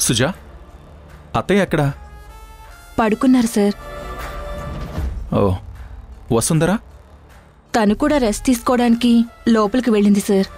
సుజా, అత్తయ్య ఎక్కడా? పడుకున్నారు సార్. ఓ, వసుంధరా? తను కూడా రెస్ట్ తీసుకోవడానికి లోపలికి వెళ్ళింది సార్.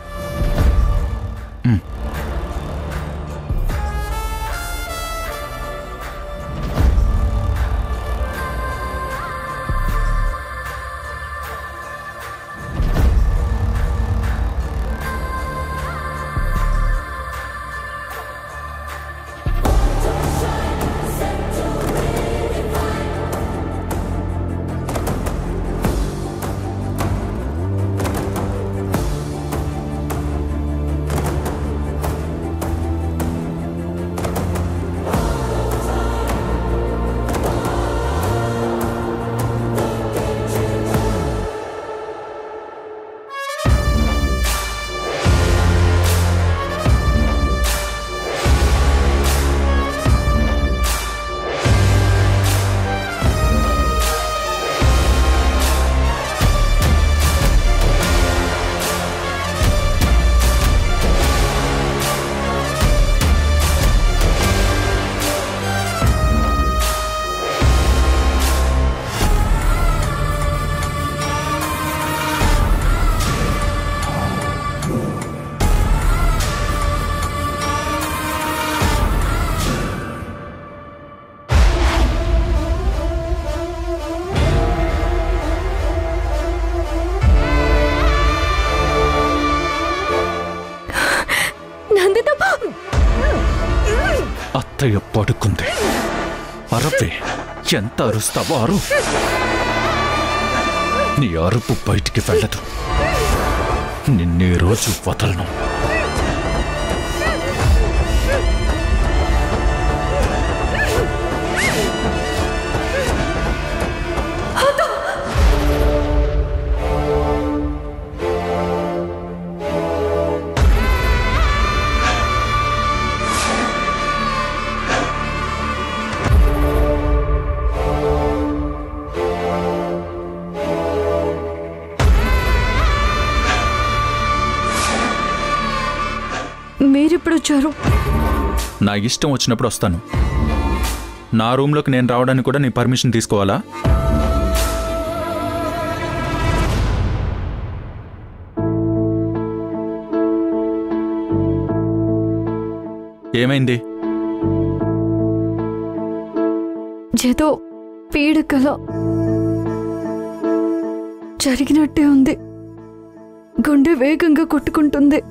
అత్తయ్య పడుకుంది. అరవే, ఎంత అరుస్తావో అరు. నీ అరుపు బయటికి వెళ్ళదు. నిన్నే రోజు వదలను. మీరెప్పుడు వచ్చారు? నా ఇష్టం వచ్చినప్పుడు వస్తాను. నా రూమ్లోకి నేను రావడానికి కూడా నీ పర్మిషన్ తీసుకోవాలా? ఏమైంది? ఏదో పీడకల జరిగినట్టే ఉంది. గుండె వేగంగా కొట్టుకుంటుంది.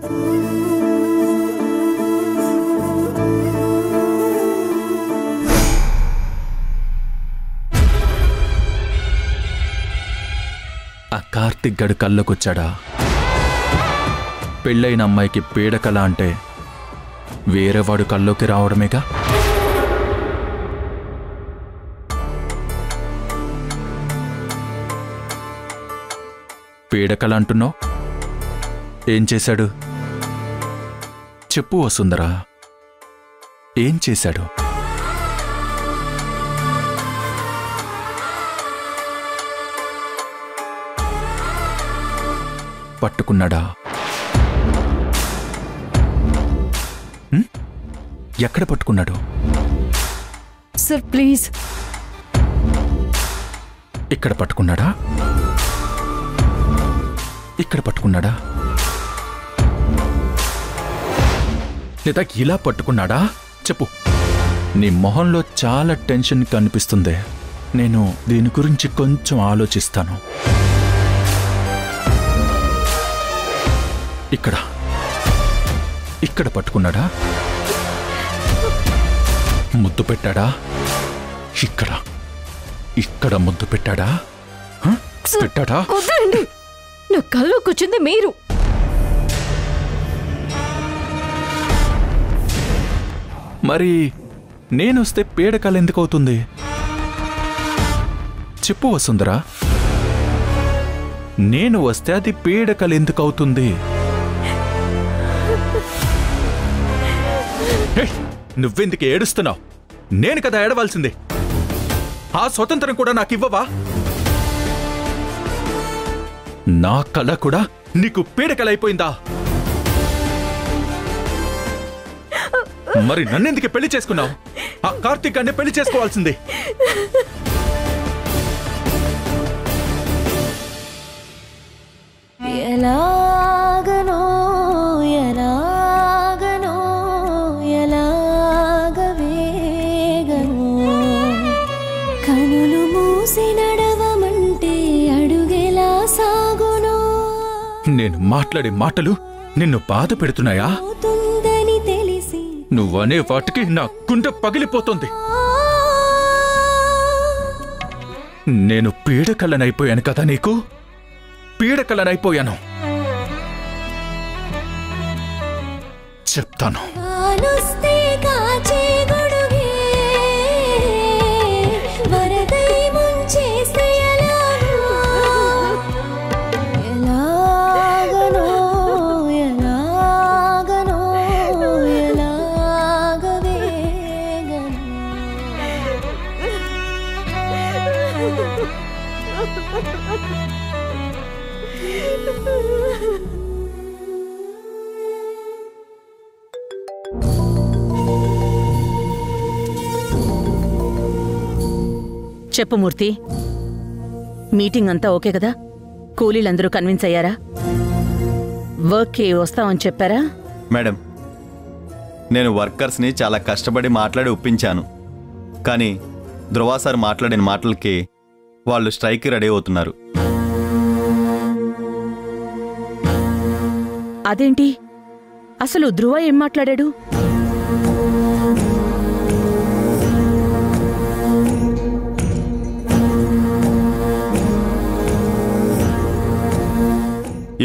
ఆ కార్తిక్ గడు కళ్ళకొచ్చాడా? పెళ్ళైన అమ్మాయికి పీడకల అంటే వేరేవాడు కల్లోకి రావడమేగా. పీడకల అంటున్నావు? ఏం చేశాడు చెప్పు వసుంధరా. ఏం చేశాడు? పట్టుకున్నాడా? ఎక్కడ పట్టుకున్నాడు? Sir please. ఇక్కడ పట్టుకున్నాడా? ఇక్కడ పట్టుకున్నాడా? లేదా ఇలా పట్టుకున్నాడా? చెప్పు. నీ మొహంలో చాలా టెన్షన్ కనిపిస్తుంది. నేను దీని గురించి కొంచెం ఆలోచిస్తాను. ఇక్కడ ఇక్కడ పట్టుకున్నాడా? ముద్దు పెట్టాడా? ఇక్కడ ఇక్కడ ముద్దు పెట్టాడా? పెట్టాడా? వద్దండి, నా కల్లోకి వచ్చింది మీరు. మరి నేనొస్తే పీడకల ఎందుకవుతుంది? చెప్పు వసుంధరా, నేను వస్తే అది పీడకల ఎందుకవుతుంది? నువ్వెందుకు ఏడుస్తున్నావు? నేను కదా ఏడవలసింది. ఆ స్వతంత్రం కూడా నాకు ఇవ్వవా? నా కళ కూడా నీకు పీడకలైపోయిందా? మరి నన్నెందుకు పెళ్లి చేసుకున్నావు? ఆ కార్తీక్ గారిని పెళ్లి చేసుకోవాల్సింది. ఎలాగనో ఎలాగనో ఎలాగవేగనో కనులు మూసి నడవమంటే అడుగెలా సాగునో. నేను మాట్లాడే మాటలు నిన్ను బాధ పెడుతున్నాయా? తెలిసి నువ్వనే వాటికి నా గుండె పగిలిపోతుంది. నేను పీడకలనైపోయాను కదా నీకు? పీడకలనైపోయాను. చెప్తాను. చెప్పు మూర్తి, మీటింగ్ అంతా ఓకే కదా? కూలీలందరూ కన్విన్స్ అయ్యారా? వర్క్కి వస్తామని చెప్పారా? మేడం, నేను వర్కర్స్ని చాలా కష్టపడి మాట్లాడి ఒప్పించాను. కానీ ధ్రువ సార్ మాట్లాడిన మాటలకి వాళ్ళు స్ట్రైక్కి రెడీ అవుతున్నారు. అదేంటి? అసలు ధ్రువ ఏం మాట్లాడాడు?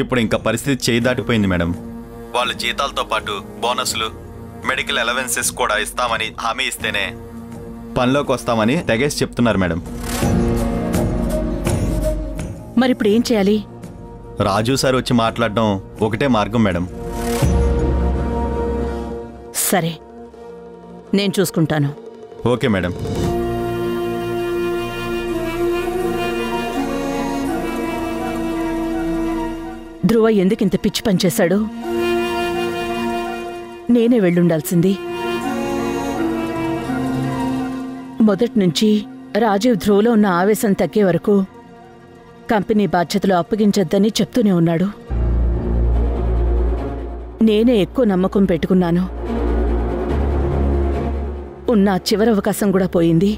ఇప్పుడు ఇంకా పరిస్థితి చేయి దాటిపోయింది మేడం. వాళ్ళు జీతాలతో పాటు బోనస్లు, మెడికల్ అలవెన్సెస్ కూడా ఇస్తామని హామీ ఇస్తేనే పనిలోకి వస్తామని తెగేసి చెప్తున్నారు మేడం. మరిప్పుడు ఏం చేయాలి? రాజు సార్ వచ్చి మాట్లాడడం ఒకటే మార్గం మేడం. సరే, నేను చూసుకుంటాను. Okay madam. ధ్రువ ఎందుకింత పిచ్చి పనిచేశాడు? నేనే వెళ్ళుండాల్సింది. మొదట్నుంచి రాజీవ్ ధ్రువలో ఉన్న ఆవేశం తగ్గే వరకు కంపెనీ బాధ్యతలు అప్పగించొద్దని చెప్తూనే ఉన్నాడు. నేనే ఎక్కువ నమ్మకం పెట్టుకున్నాను. ఉన్న చివరి అవకాశం కూడా పోయింది.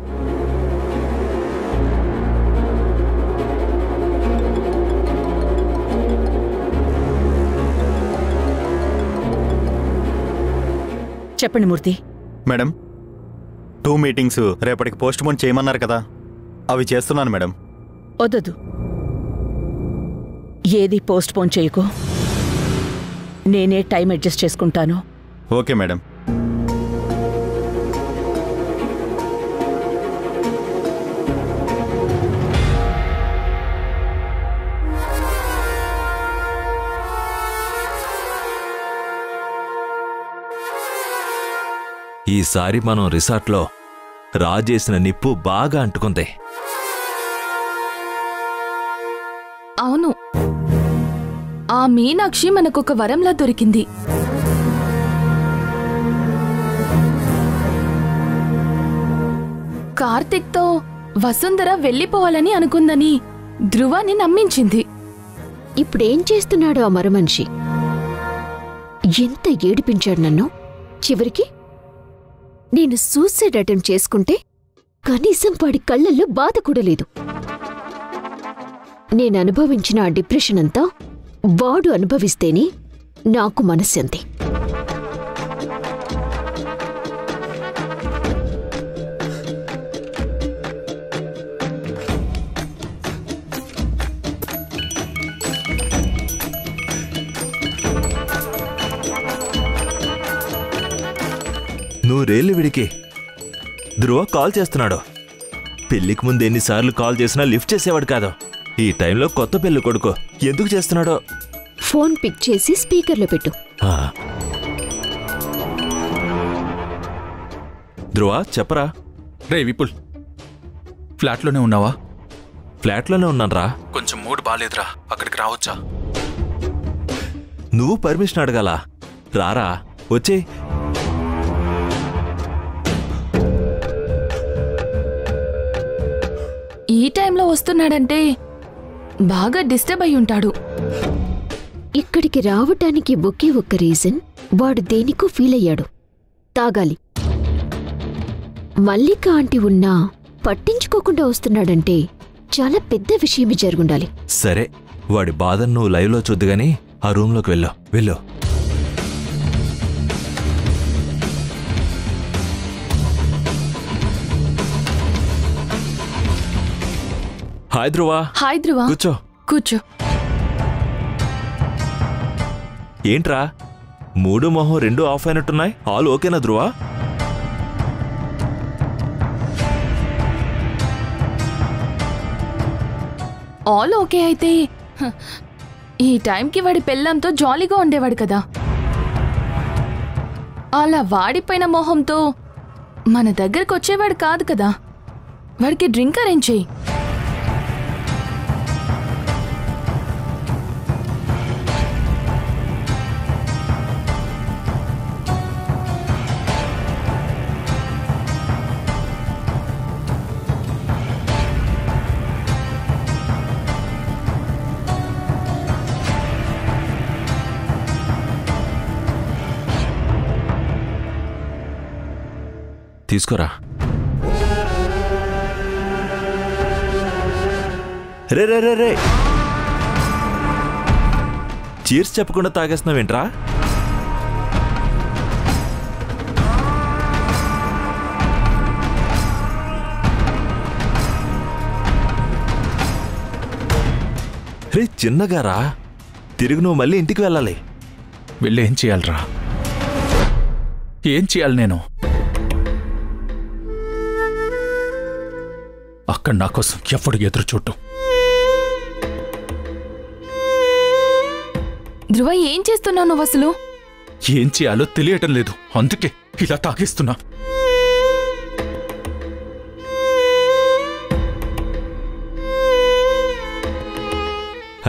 చెప్పండి మూర్తి. మేడం, 2 మీటింగ్స్ రేపటికి పోస్ట్ పోన్ చేయమన్నారు కదా, అవి చేస్తున్నాను మేడం. వద్దు, ఏది పోస్ట్ పోన్ చేయకు. నేనే టైం అడ్జస్ట్ చేసుకుంటాను. Okay madam. ఈసారి మనం రిసార్ట్లో రాజేసిన నిప్పు బాగా అంటుకుంది. అవును, ఆ మీనాక్షి మనకొక వరంలా దొరికింది. కార్తిక్తో వసుంధర వెళ్ళిపోవాలని అనుకుందని ధ్రువాన్ని నమ్మించింది. ఇప్పుడేం చేస్తున్నాడు ఆ మరమనిషి? ఎంత ఏడిపించాడు నన్ను. చివరికి నేను సూసైడ్ అటెంప్ట్ చేసుకుంటే కనీసం వాడి కళ్ళల్లో బాధ కూడా లేదు. నేను అనుభవించిన ఆ డిప్రెషన్ అంతా వాడు అనుభవిస్తేనే నాకు మనశ్శాంతి. నూరేళ్ళు విడికి. ధ్రువ కాల్ చేస్తున్నాడు. పెళ్లికి ముందు ఎన్నిసార్లు కాల్ చేసినా లిఫ్ట్ చేసేవాడు కాదు. ఈ టైంలో కొత్త పెళ్లి కొడుకు ఎందుకు చేస్తున్నాడో. ఫోన్ పిక్ చేసి స్పీకర్లో పెట్టు. ధ్రువ చెప్పరా. రే విపుల్, ఫ్లాట్లోనే ఉన్నావా? ఫ్లాట్లోనే ఉన్నానరా. కొంచెం మూడ్ బాలేదురా, అక్కడికి రావచ్చా? నువ్వు పర్మిషన్ అడగాల. రారా, వచ్చే. ఈ టైంలో వస్తున్నాడంటే బాగా డిస్టర్బ్ అయి ఉంటాడు. ఇక్కడికి రావటానికి ఒకే ఒక్క రీజన్, వాడు దేనికో ఫీల్ అయ్యాడు. తాగాలి. మల్లిక ఆంటీ ఉన్నా పట్టించుకోకుండా వస్తున్నాడంటే చాలా పెద్ద విషయమే జరుగుండాలి. సరే, వాడి బాధను నువ్వు లైవ్లో చూద్దుగాని ఆ రూమ్లోకి వెళ్ళు. హాయ్ ధ్రువ. హాయ్ ధ్రువ. కూర్చో. ఏంట్రా, మూడు మొహం రెండు ఆఫ్ అయినట్టున్నాయి. ఆల్ ఓకేనా ధ్రువ? ఆల్ ఓకే అయితే ఈ టైంకి వాడి పెళ్ళంతో జాలీగా ఉండేవాడు కదా. అలా వాడిపోయిన మొహంతో మన దగ్గరకు వచ్చేవాడు కాదు కదా. వాడికి డ్రింక్ అరేంజ్ చెయ్యి. తీసుకోరా. రే రే రే రే, చీర్స్ చెప్పకుండా తాగేస్తున్నావేంట్రా? రే చిన్నగారా, తిరిగి నువ్వు మళ్ళీ ఇంటికి వెళ్ళాలి. వెళ్ళి ఏం చేయాలరా? ఏం చేయాలి నేను? అక్కడ నా కోసం ఎప్పుడు ఎదురు చూడటం. ధ్రువ, ఏం చేస్తున్నావు నువ్వు అసలు? ఏం చేయాలో తెలియటం లేదు, అందుకే ఇలా తాగిస్తున్నా.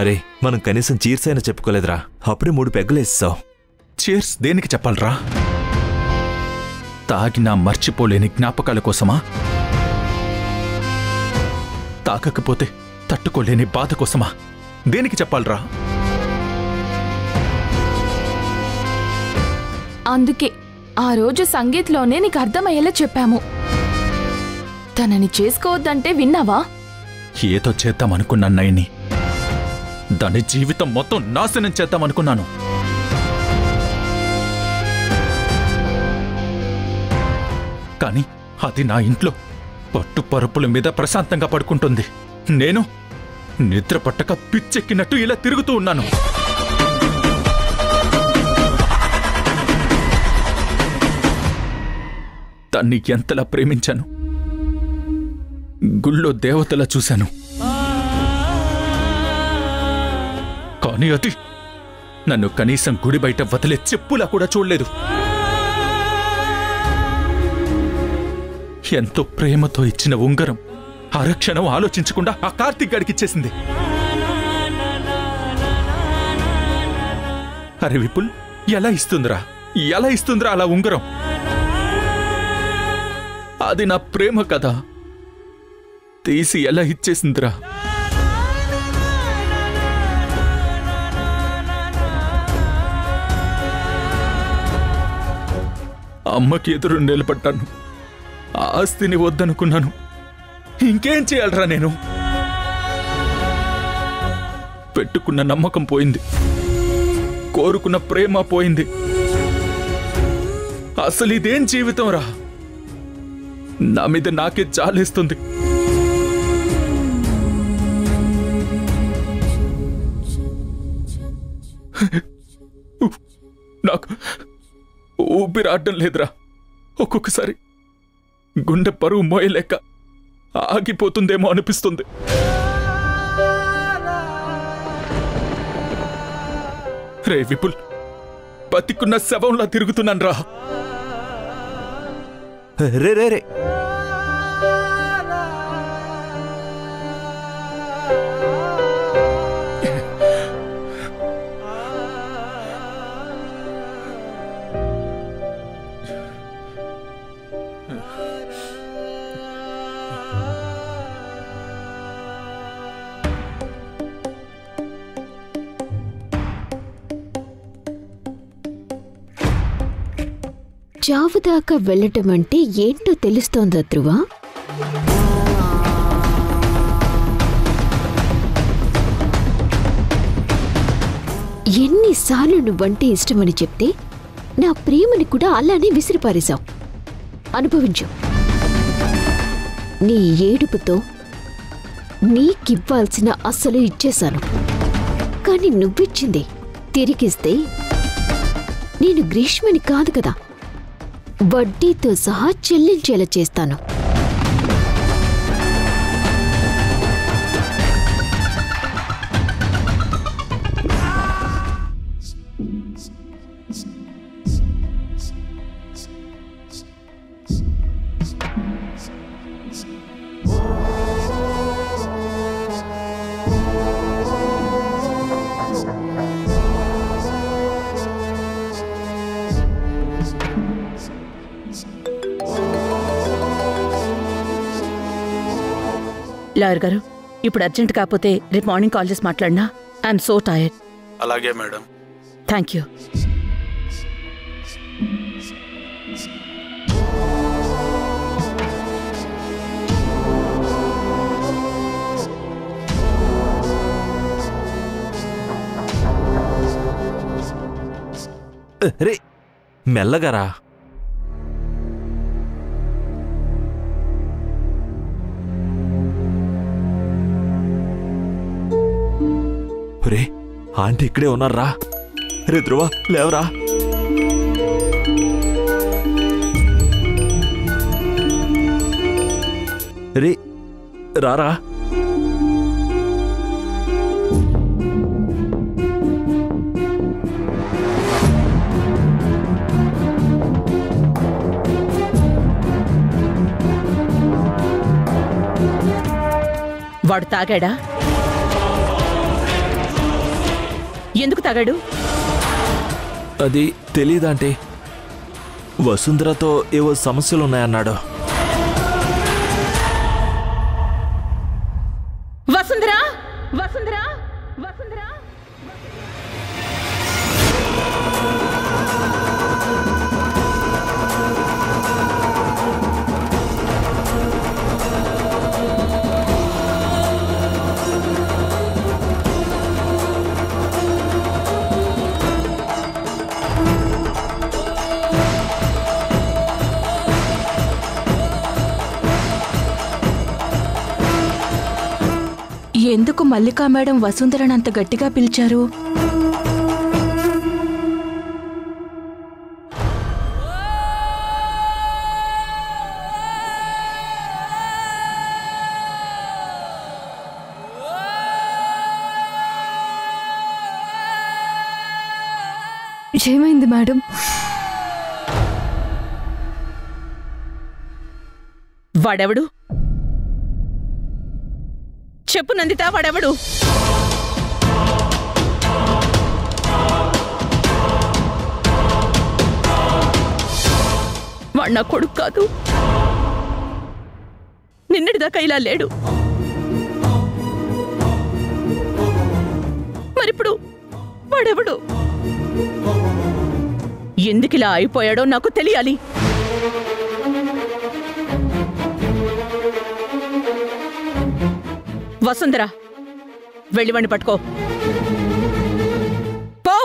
అరే, మనం కనీసం చీర్స్ అయినా చెప్పుకోలేదురా. అప్పుడే 3 పెగ్గలేసావు. చీర్స్ దేనికి చెప్పాలరా? తాగినా మర్చిపోలేని జ్ఞాపకాల కోసమా? తాగకపోతే తట్టుకోలేని బాధ కోసమా? దేనికి చెప్పాలరా? అందుకే ఆ రోజు సంగీత్లోనే నీకు అర్థమయ్యేలా చెప్పాము. తనని చేసుకోవద్దంటే విన్నావా? ఏదో చేద్దామనుకున్నాను నయని, దాని జీవితం మొత్తం నాశనం చేద్దామనుకున్నాను. కానీ అది నా ఇంట్లో పట్టుపరుపుల మీద ప్రశాంతంగా పడుకుంటుంది. నేను నిద్ర పట్టక పిచ్చెక్కినట్టు ఇలా తిరుగుతూ ఉన్నాను. దాన్ని ఎంతలా ప్రేమించాను. గుళ్ళో దేవతలా చూశాను. కానీ అది నన్ను కనీసం గుడి బయట వదిలే చెప్పులా కూడా చూడలేదు. ఎంతో ప్రేమతో ఇచ్చిన ఉంగరం అరక్షణం ఆలోచించకుండా ఆ కార్తీక్ గడికిచ్చేసింది. అరే విపుల్, ఎలా ఇస్తుందిరా అలా ఉంగరం? అది నా ప్రేమ కదా, తీసి ఎలా ఇచ్చేసిందిరా? అమ్మకి ఎదురు నిలబడ్డాను. ఆస్తిని వద్దనుకున్నాను. ఇంకేం చేయాలరా నేను? పెట్టుకున్న నమ్మకం పోయింది, కోరుకున్న ప్రేమ పోయింది. అసలు ఇదేం జీవితం రా? నా మీద నాకే జాలేస్తుంది. నాకు ఊపిరాడడం లేదురా, ఒక్కొక్కసారి గుండె పరువు మోయలేక ఆగిపోతుందేమో అనిపిస్తుంది. రే విపుల్, బతికున్న శవంలా తిరుగుతున్నాను రా. రే రే రే చావుదాకా వెళ్ళటం అంటే ఏంటో తెలుస్తోందా ధ్రువ? ఎన్నిసార్లు నువ్వంటే ఇష్టమని చెప్తే నా ప్రేమని కూడా అలానే విసిరిపారేశావు. అనుభవించు. నీ ఏడుపుతో నీకివ్వాల్సిన అస్సలు ఇచ్చేశాను. కానీ నువ్విచ్చింది తిరిగిస్తే నేను గ్రీష్మని కాదు కదా, వడ్డీతో సహా చెల్లించేలా చేస్తాను. లాయర్ గారు, ఇప్పుడు అర్జెంట్ కాకపోతే రేపు మార్నింగ్ కాల్ చేసి మాట్లాడినా. I'm so tired. అలాగే మేడం. Thank you. రే మెల్లగారా. రే ఆంటీ ఇక్కడే ఉన్నారా? రే ధ్రువ లేవరా. రే రారా. వాడు తాగాడా? ఎందుకు తాగాడు? అది తెలీదంటే వసుంధరతో ఏవో సమస్యలున్నాయన్నాడు. వసుంధరా, వసుంధరా, వసుంధరా. ఎందుకు మల్లికా మేడం వసుంధరని అంత గట్టిగా పిలిచారు? ఏమైంది మేడం? వాడెవడు? చెప్పు నందిత, వాడెవడు? వాడు నా కొడుకు కాదు. నిన్నటిదాకా ఇలా లేడు. మరిప్పుడు వాడెవడు? ఎందుకిలా అయిపోయాడో నాకు తెలియాలి. వసుంధరా, వెళ్ళివండి పట్టుకో. పో.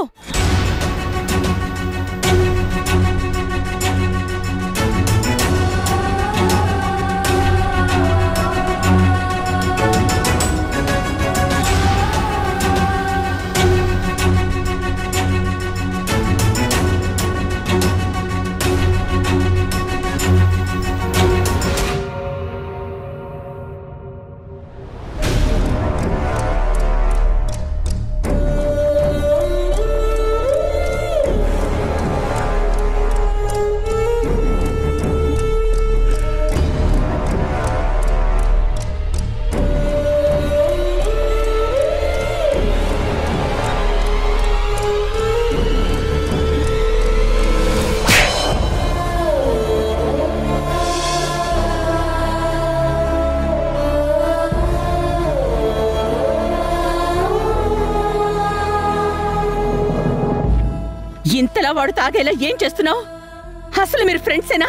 కత్తెలా వాడు తాగేలా ఏం చేస్తున్నావు? అసలు మీరు ఫ్రెండ్సేనా?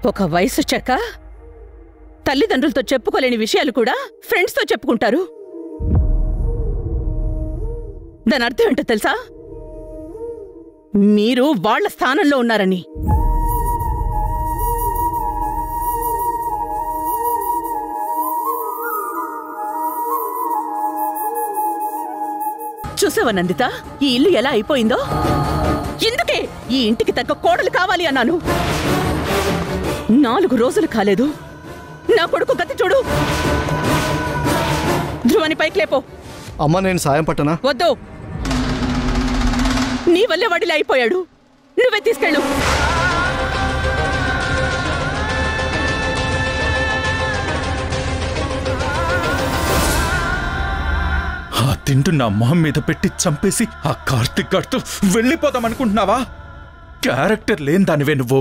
ఒక వయసు వచ్చాక తల్లిదండ్రులతో చెప్పుకోలేని విషయాలు కూడా ఫ్రెండ్స్తో చెప్పుకుంటారు. దాని అర్థం ఏంటో తెలుసా? మీరు వాళ్ళ స్థానంలో ఉన్నారని. చూసావా నందిత, ఈ ఇల్లు ఎలా అయిపోయిందో? ఇందుకే ఈ ఇంటికి తగ్గ కోడలు కావాలి అన్నాను. 4 రోజులు కాలేదు, నా కొడుకు గతి చూడు. ధ్రువని పైకి లేపో. అమ్మా, నేను సాయం పట్టనా? వద్దు, నీ వల్లే వాడిలా అయిపోయాడు. నువ్వే తీసుకెళ్ళు. ఆ తింటూ నా మొహం మీద పెట్టి చంపేసి ఆ కార్తిక్ గారితో వెళ్ళిపోదామనుకుంటున్నావా? క్యారెక్టర్ లేని దానివే నువ్వు.